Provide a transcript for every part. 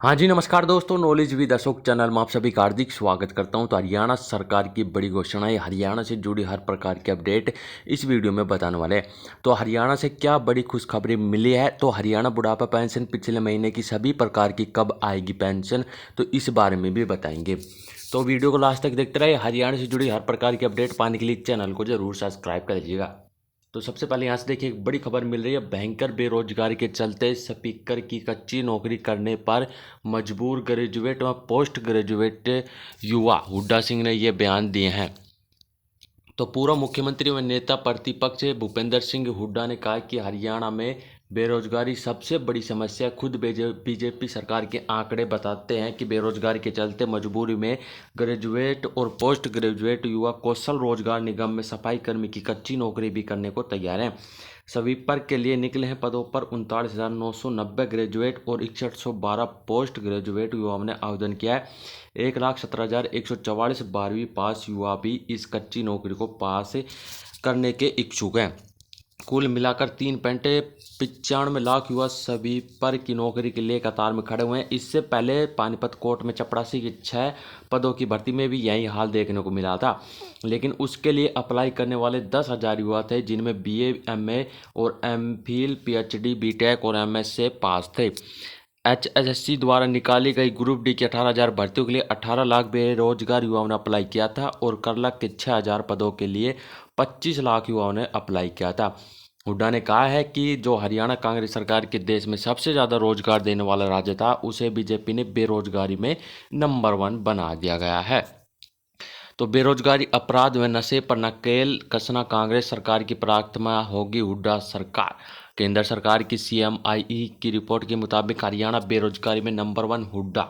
हाँ जी, नमस्कार दोस्तों। नॉलेज विद अशोक चैनल में आप सभी का हार्दिक स्वागत करता हूं। तो हरियाणा सरकार की बड़ी घोषणाएं, हरियाणा से जुड़ी हर प्रकार की अपडेट इस वीडियो में बताने वाले हैं। तो हरियाणा से क्या बड़ी खुशखबरी मिली है, तो हरियाणा बुढ़ापा पेंशन पिछले महीने की सभी प्रकार की कब आएगी पेंशन, तो इस बारे में भी बताएंगे। तो वीडियो को लास्ट तक देखते रहिए। हरियाणा से जुड़ी हर प्रकार की अपडेट पाने के लिए चैनल को जरूर सब्सक्राइब कर लीजिएगा। तो सबसे पहले यहाँ से देखिए, एक बड़ी खबर मिल रही है। भयंकर बेरोजगारी के चलते स्पीकर की कच्ची नौकरी करने पर मजबूर ग्रेजुएट व पोस्ट ग्रेजुएट युवा, हुड्डा सिंह ने ये बयान दिए हैं। तो पूर्व मुख्यमंत्री व नेता प्रतिपक्ष भूपेंद्र सिंह हुड्डा ने कहा कि हरियाणा में बेरोजगारी सबसे बड़ी समस्या है। खुद बीजेपी सरकार के आंकड़े बताते हैं कि बेरोजगारी के चलते मजबूरी में ग्रेजुएट और पोस्ट ग्रेजुएट युवा कौशल रोजगार निगम में सफाई कर्मी की कच्ची नौकरी भी करने को तैयार हैं। स्वीपर के लिए निकले हैं पदों पर 39,990 ग्रेजुएट और 6112 पोस्ट ग्रेजुएट युवाओं ने आवेदन किया है। 1,17,144 12वीं पास युवा भी इस कच्ची नौकरी को पास करने के इच्छुक हैं। कुल मिलाकर 3.95 लाख युवा सभी पर की नौकरी के लिए कतार में खड़े हुए हैं। इससे पहले पानीपत कोर्ट में चपरासी की 6 पदों की भर्ती में भी यही हाल देखने को मिला था, लेकिन उसके लिए अप्लाई करने वाले 10,000 युवा थे, जिनमें बीए, एमए और एमफिल, पीएचडी, बीटेक और एमएस पास थे। एचएसएससी द्वारा निकाली गई ग्रुप डी की 18,000 भर्तियों के लिए 18 लाख बेरोजगार युवाओं ने अप्लाई किया था और करला के 6,000 पदों के लिए 25 लाख युवाओं ने अप्लाई किया था। हुड्डा ने कहा है कि जो हरियाणा कांग्रेस सरकार के देश में सबसे ज़्यादा रोजगार देने वाला राज्य था, उसे बीजेपी ने बेरोजगारी में नंबर 1 बना दिया गया है। तो बेरोजगारी, अपराध व नशे पर नकेल कसना कांग्रेस सरकार की प्राथमिकता होगी, हुड्डा सरकार। केंद्र सरकार की CMIE की रिपोर्ट के मुताबिक हरियाणा बेरोजगारी में नंबर 1 हुड्डा।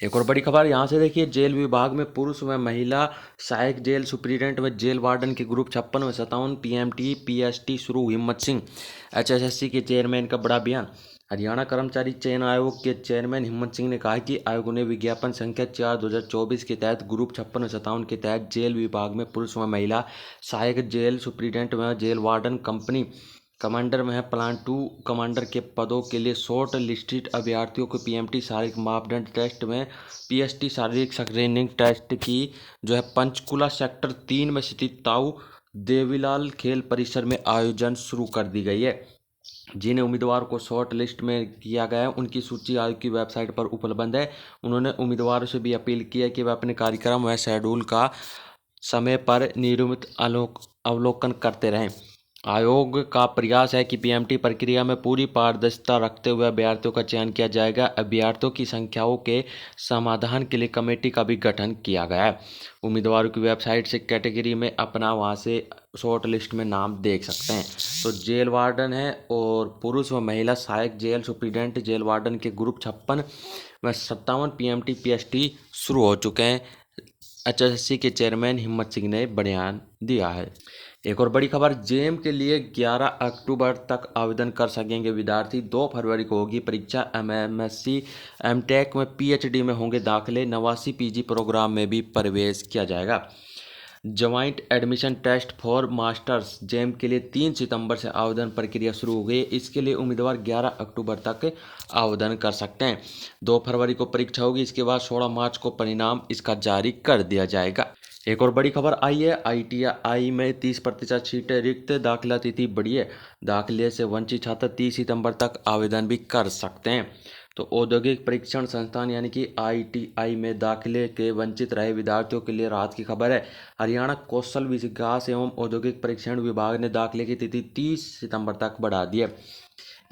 एक और बड़ी खबर यहाँ से देखिए, जेल विभाग में पुरुष व महिला सहायक जेल सुप्रीडेंट व जेल वार्डन के ग्रुप 56 व 57 PMT PST शुरू। हिम्मत सिंह, HSSC के चेयरमैन का बड़ा बयान। हरियाणा कर्मचारी चयन आयोग के चेयरमैन हिम्मत सिंह ने कहा कि आयोग ने विज्ञापन संख्या 4/2024 के तहत ग्रुप 56 व 57 के तहत जेल विभाग में पुरुष व महिला सहायक जेल सुप्रीडेंट व जेल वार्डन कंपनी कमांडर में है प्लान 2 कमांडर के पदों के लिए शॉर्ट लिस्टेड अभ्यर्थियों को PMT शारीरिक मापदंड टेस्ट में PST शारीरिक स्क्रीनिंग टेस्ट की जो है पंचकुला सेक्टर 3 में स्थित ताऊ देवीलाल खेल परिसर में आयोजन शुरू कर दी गई है। जिन उम्मीदवार को शॉर्ट लिस्ट में किया गया है, उनकी सूची आयोग की वेबसाइट पर उपलब्ध है। उन्होंने उम्मीदवारों से भी अपील की है कि वे अपने कार्यक्रम व शेड्यूल का समय पर नियमित अवलोकन करते रहें। आयोग का प्रयास है कि PMT प्रक्रिया में पूरी पारदर्शिता रखते हुए अभ्यर्थियों का चयन किया जाएगा। अभ्यर्थियों की संख्याओं के समाधान के लिए कमेटी का भी गठन किया गया है। उम्मीदवारों की वेबसाइट से कैटेगरी में अपना वहां से शॉर्ट लिस्ट में नाम देख सकते हैं। तो जेल वार्डन है और पुरुष व महिला सहायक जेल सुप्रीडेंट जेल वार्डन के ग्रुप 56 व 57 PMT PST शुरू हो चुके हैं। HSSC के चेयरमैन हिम्मत सिंह ने बयान दिया है। एक और बड़ी खबर, जेम के लिए 11 अक्टूबर तक आवेदन कर सकेंगे विद्यार्थी। 2 फरवरी को होगी परीक्षा। MSc MTech में PhD में होंगे दाखिले। 89 PG प्रोग्राम में भी प्रवेश किया जाएगा। Joint admission test for masters JAM के लिए 3 सितंबर से आवेदन प्रक्रिया शुरू हो गई। इसके लिए उम्मीदवार 11 अक्टूबर तक आवेदन कर सकते हैं। 2 फरवरी को परीक्षा होगी। इसके बाद 16 मार्च को परिणाम इसका जारी कर दिया जाएगा। एक और बड़ी खबर आई है, ITI में 30% सीटें रिक्त, दाखिला तिथि बढ़ी है। दाखिले से वंचित छात्र 30 सितंबर तक आवेदन भी कर सकते हैं। तो औद्योगिक परीक्षण संस्थान यानी कि ITI में दाखिले के वंचित रहे विद्यार्थियों के लिए राहत की खबर है। हरियाणा कौशल विकास एवं औद्योगिक परीक्षण विभाग ने दाखिले की तिथि 30 सितंबर तक बढ़ा दी है।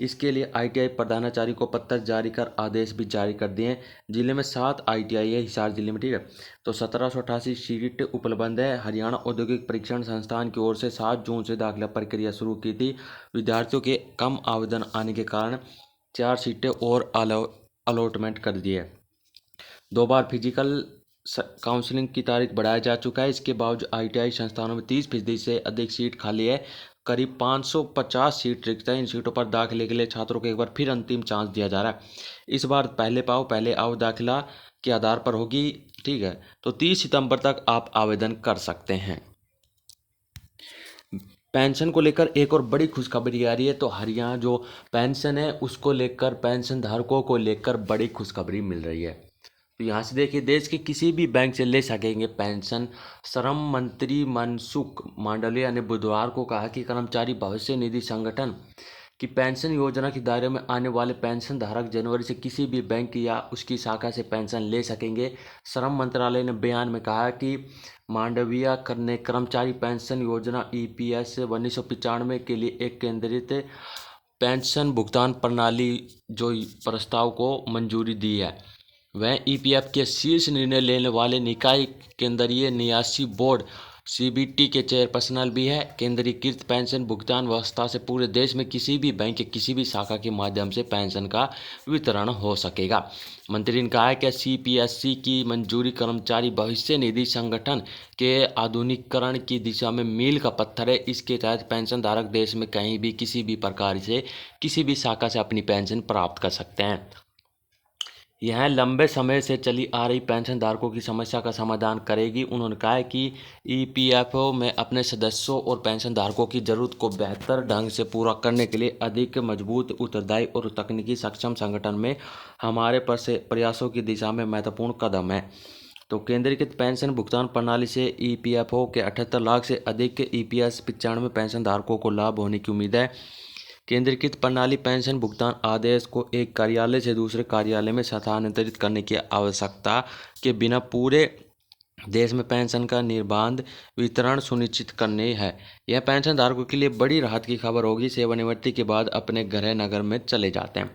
इसके लिए ITI प्रधानाचार्य को पत्र जारी कर आदेश भी जारी कर दिए हैं। जिले में 7 ITI है, हिसार जिले में, ठीक है। तो 1788 सीट उपलब्ध है। हरियाणा औद्योगिक परीक्षण संस्थान की ओर से 7 जून से दाखिला प्रक्रिया शुरू की थी। विद्यार्थियों के कम आवेदन आने के कारण 4 सीटें और अलॉटमेंट कर दी है। 2 बार फिजिकल काउंसलिंग की तारीख बढ़ाया जा चुका है। इसके बावजूद ITI संस्थानों में 30% से अधिक सीट खाली है। करीब 550 सीट रिक्त है। इन सीटों पर दाखिले के लिए छात्रों को एक बार फिर अंतिम चांस दिया जा रहा है। इस बार पहले पाओ पहले आओ दाखिला के आधार पर होगी, ठीक है। तो 30 सितंबर तक आप आवेदन कर सकते हैं। पेंशन को लेकर एक और बड़ी खुशखबरी आ रही है। तो हरियाणा जो पेंशन है उसको लेकर, पेंशन धारकों को लेकर बड़ी खुशखबरी मिल रही है। तो यहाँ से देखिए, देश के किसी भी बैंक से ले सकेंगे पेंशन। श्रम मंत्री मनसुख मांडविया ने बुधवार को कहा कि कर्मचारी भविष्य निधि संगठन की पेंशन योजना के दायरे में आने वाले पेंशन धारक जनवरी से किसी भी बैंक या उसकी शाखा से पेंशन ले सकेंगे। श्रम मंत्रालय ने बयान में कहा कि मांडविया ने कर्मचारी पेंशन योजना ईपीएस 1995 के लिए एक केंद्रित पेंशन भुगतान प्रणाली जो प्रस्ताव को मंजूरी दी है। वह ईपीएफ के शीर्ष निर्णय लेने वाले निकाय केंद्रीय न्यासी बोर्ड सीबीटी के चेयरपर्सन भी है। केंद्रीकृत पेंशन भुगतान व्यवस्था से पूरे देश में किसी भी बैंक या किसी भी शाखा के माध्यम से पेंशन का वितरण हो सकेगा। मंत्री ने कहा कि सीपीएससी की मंजूरी कर्मचारी भविष्य निधि संगठन के आधुनिकीकरण की दिशा में मील का पत्थर है। इसके तहत पेंशन धारक देश में कहीं भी किसी भी प्रकार से किसी भी शाखा से अपनी पेंशन प्राप्त कर सकते हैं। यह लंबे समय से चली आ रही पेंशन धारकों की समस्या का समाधान करेगी। उन्होंने कहा है कि ईपीएफओ में अपने सदस्यों और पेंशन धारकों की जरूरत को बेहतर ढंग से पूरा करने के लिए अधिक मजबूत, उत्तरदायी और तकनीकी सक्षम संगठन में हमारे प्रयासों की दिशा में महत्वपूर्ण कदम है। तो केंद्रीकृत पेंशन भुगतान प्रणाली से ईपीएफओ के 78 लाख से अधिक ईपीएस 95 पेंशन धारकों को लाभ होने की उम्मीद है। केंद्रीकृत प्रणाली पेंशन भुगतान आदेश को एक कार्यालय से दूसरे कार्यालय में स्थानांतरित करने की आवश्यकता के बिना पूरे देश में पेंशन का निर्बाध वितरण सुनिश्चित करने है। यह पेंशन धारकों के लिए बड़ी राहत की खबर होगी। सेवानिवृत्ति के बाद अपने गृह नगर में चले जाते हैं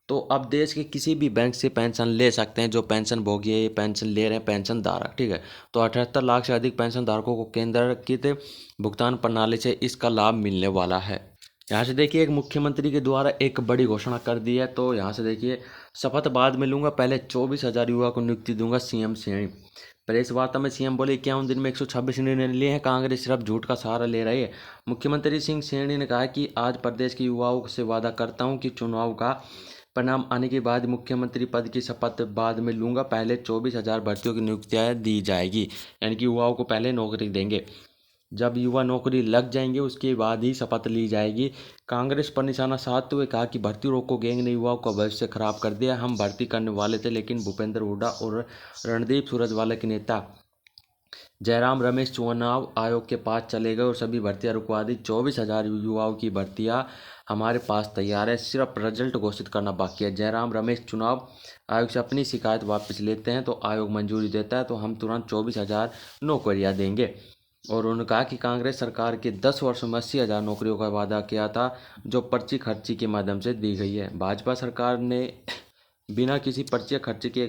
तो अब देश के किसी भी बैंक से पेंशन ले सकते हैं। जो पेंशन भोगी है, ये पेंशन ले रहे हैं पेंशन धारक, ठीक है। तो 78 लाख से अधिक पेंशन धारकों को केंद्रीकृत भुगतान प्रणाली से इसका लाभ मिलने वाला है। यहाँ से देखिए, एक मुख्यमंत्री के द्वारा एक बड़ी घोषणा कर दी है। तो यहाँ से देखिए, शपथ बाद में लूंगा, पहले 24,000 युवा को नियुक्ति दूंगा सीएम श्रेणी। प्रेस वार्ता में सीएम बोले 51 दिन में 126 निर्णय लिए हैं, कांग्रेस सिर्फ झूठ का सहारा ले रही है। मुख्यमंत्री सिंह सैनी ने कहा कि आज प्रदेश के युवाओं से वादा करता हूं कि चुनाव का परिणाम आने के बाद मुख्यमंत्री पद की शपथ बाद में लूंगा, पहले 24,000 भर्तियों की नियुक्तियां दी जाएगी। यानी कि युवाओं को पहले नौकरी देंगे, जब युवा नौकरी लग जाएंगे उसके बाद ही शपथ ली जाएगी। कांग्रेस पर निशाना साधते हुए कहा कि भर्ती रोको गैंग ने युवाओं का भविष्य खराब कर दिया। हम भर्ती करने वाले थे, लेकिन भूपेंद्र हुड्डा और रणदीप सुरजवाला के नेता जयराम रमेश चुनाव आयोग के पास चले गए और सभी भर्तियां रुकवा दी। 24,000 युवाओं की भर्तियां हमारे पास तैयार है, सिर्फ रिजल्ट घोषित करना बाकी है। जयराम रमेश चुनाव आयोग से अपनी शिकायत वापस लेते हैं तो आयोग मंजूरी देता है तो हम तुरंत 24,000 नौकरियां देंगे। और उन्होंने कहा कि कांग्रेस सरकार के 10 वर्षों में 80,000 नौकरियों का वादा किया था, जो पर्ची खर्ची के माध्यम से दी गई है। भाजपा सरकार ने बिना किसी पर्ची खर्ची के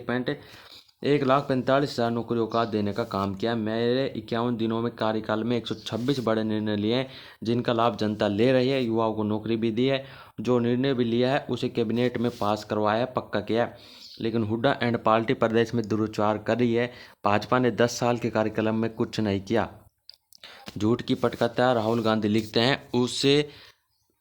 1,45,000 नौकरियों का देने का काम किया। मेरे 51 दिनों में कार्यकाल में 126 बड़े निर्णय लिए हैं, जिनका लाभ जनता ले रही है। युवाओं को नौकरी भी दी है, जो निर्णय भी लिया है उसे कैबिनेट में पास करवाया, पक्का किया। लेकिन हुड्डा एंड पार्टी प्रदेश में दुरुपचार कर रही है। भाजपा ने 10 साल के कार्यकाल में कुछ नहीं किया। झूठ की पटकथा राहुल गांधी लिखते हैं, उससे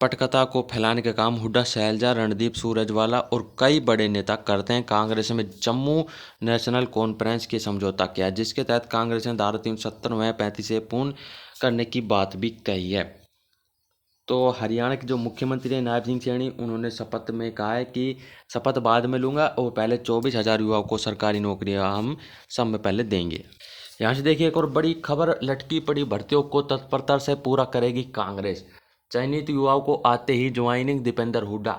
पटकथा को फैलाने का काम हुड्डा, शैलजा, रणदीप सुरजवाला और कई बड़े नेता करते हैं। कांग्रेस में जम्मू नेशनल कॉन्फ्रेंस के समझौता किया, जिसके तहत कांग्रेस ने धारा 370 व 35 से पूर्ण करने की बात भी कही है। तो हरियाणा के जो मुख्यमंत्री हैं नायब सिंह सैनी, उन्होंने शपथ में कहा है कि शपथ बाद में लूंगा और पहले 24,000 युवाओं को सरकारी नौकरियां हम सब में पहले देंगे। यहाँ से देखिए, एक और बड़ी खबर, लटकी पड़ी भर्तियों को तत्परता से पूरा करेगी कांग्रेस। चयनित युवाओं को आते ही ज्वाइनिंग दीपेंद्र हुड्डा।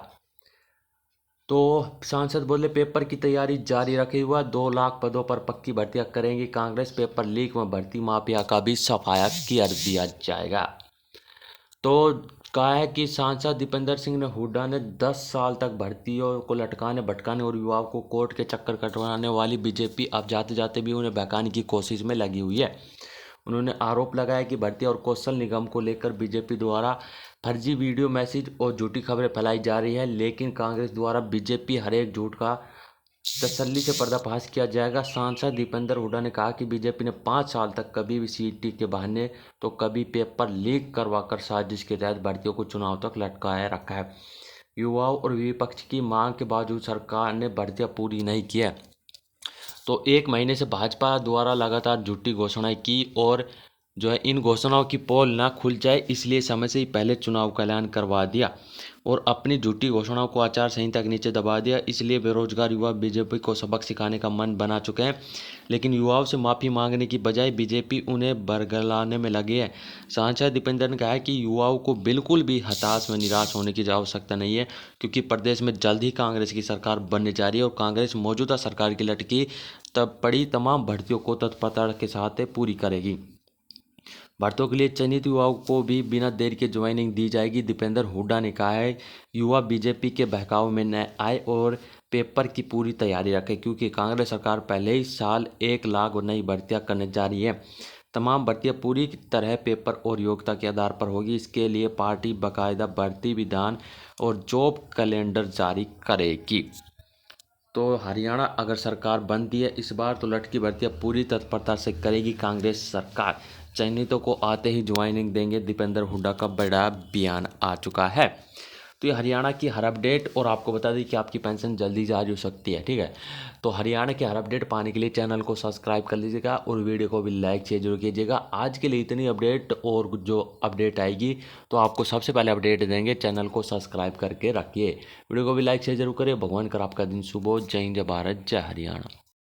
तो सांसद बोले पेपर की तैयारी जारी रखे हुआ, 2 लाख पदों पर पक्की भर्तियां करेंगी कांग्रेस। पेपर लीक व भर्ती माफिया का भी सफाया कर दिया जाएगा। तो कहा है कि सांसद दीपेंद्र सिंह ने हुड्डा ने 10 साल तक भर्तियों को लटकाने भटकाने और युवाओं को कोर्ट के चक्कर कटवाने वाली बीजेपी अब जाते जाते भी उन्हें बहकाने की कोशिश में लगी हुई है। उन्होंने आरोप लगाया कि भर्ती और कौशल निगम को लेकर बीजेपी द्वारा फर्जी वीडियो मैसेज और झूठी खबरें फैलाई जा रही है, लेकिन कांग्रेस द्वारा बीजेपी हर एक झूठ का तसल्ली से पर्दाफाश किया जाएगा। सांसद दीपेंद्र हुड्डा ने कहा कि बीजेपी ने 5 साल तक कभी भी सीईटी के बहाने तो कभी पेपर लीक करवाकर साजिश के तहत भर्तियों को चुनाव तक लटकाए रखा है। युवाओं और विपक्ष की मांग के बावजूद सरकार ने भर्तियां पूरी नहीं की है। तो 1 महीने से भाजपा द्वारा लगातार झूठी घोषणाएं की और जो है इन घोषणाओं की पोल ना खुल जाए, इसलिए समय से ही पहले चुनाव का ऐलान करवा दिया और अपनी झूठी घोषणाओं को आचार संहिता के नीचे दबा दिया। इसलिए बेरोजगार युवा बीजेपी को सबक सिखाने का मन बना चुके हैं, लेकिन युवाओं से माफ़ी मांगने की बजाय बीजेपी उन्हें बरगलाने में लगी है। सांसद दीपेंद्र ने कहा है कि युवाओं को बिल्कुल भी हताश व निराश होने की आवश्यकता नहीं है, क्योंकि प्रदेश में जल्द ही कांग्रेस की सरकार बनने जा रही है और कांग्रेस मौजूदा सरकार की लटकी तब पड़ी तमाम भर्तियों को तत्परता के साथ पूरी करेगी। भर्तियों के लिए चयनित युवाओं को भी बिना देरी के ज्वाइनिंग दी जाएगी। दीपेंद्र हुड्डा ने कहा है, युवा बीजेपी के बहकाव में न आए और पेपर की पूरी तैयारी रखें, क्योंकि कांग्रेस सरकार पहले ही साल 1 लाख नई भर्तियां करने जा रही है। तमाम भर्तियां पूरी तरह पेपर और योग्यता के आधार पर होगी। इसके लिए पार्टी बाकायदा भर्ती विधान और जॉब कैलेंडर जारी करेगी। तो हरियाणा अगर सरकार बनती है इस बार, तो लटकी भर्तियां पूरी तत्परता से करेगी कांग्रेस सरकार। चयनितों को आते ही ज्वाइनिंग देंगे, दीपेंद्र हुड्डा का बड़ा बयान आ चुका है। तो ये हरियाणा की हर अपडेट, और आपको बता दें कि आपकी पेंशन जल्दी जारी हो सकती है, ठीक है। तो हरियाणा की हर अपडेट पाने के लिए चैनल को सब्सक्राइब कर लीजिएगा और वीडियो को भी लाइक शेयर जरूर कीजिएगा। आज के लिए इतनी अपडेट, और जो अपडेट आएगी तो आपको सबसे पहले अपडेट देंगे। चैनल को सब्सक्राइब करके रखिए, वीडियो को भी लाइक शेयर जरूर करिए। भगवान कर आपका दिन शुभ हो। जय हिंद, जय भारत, जय हरियाणा।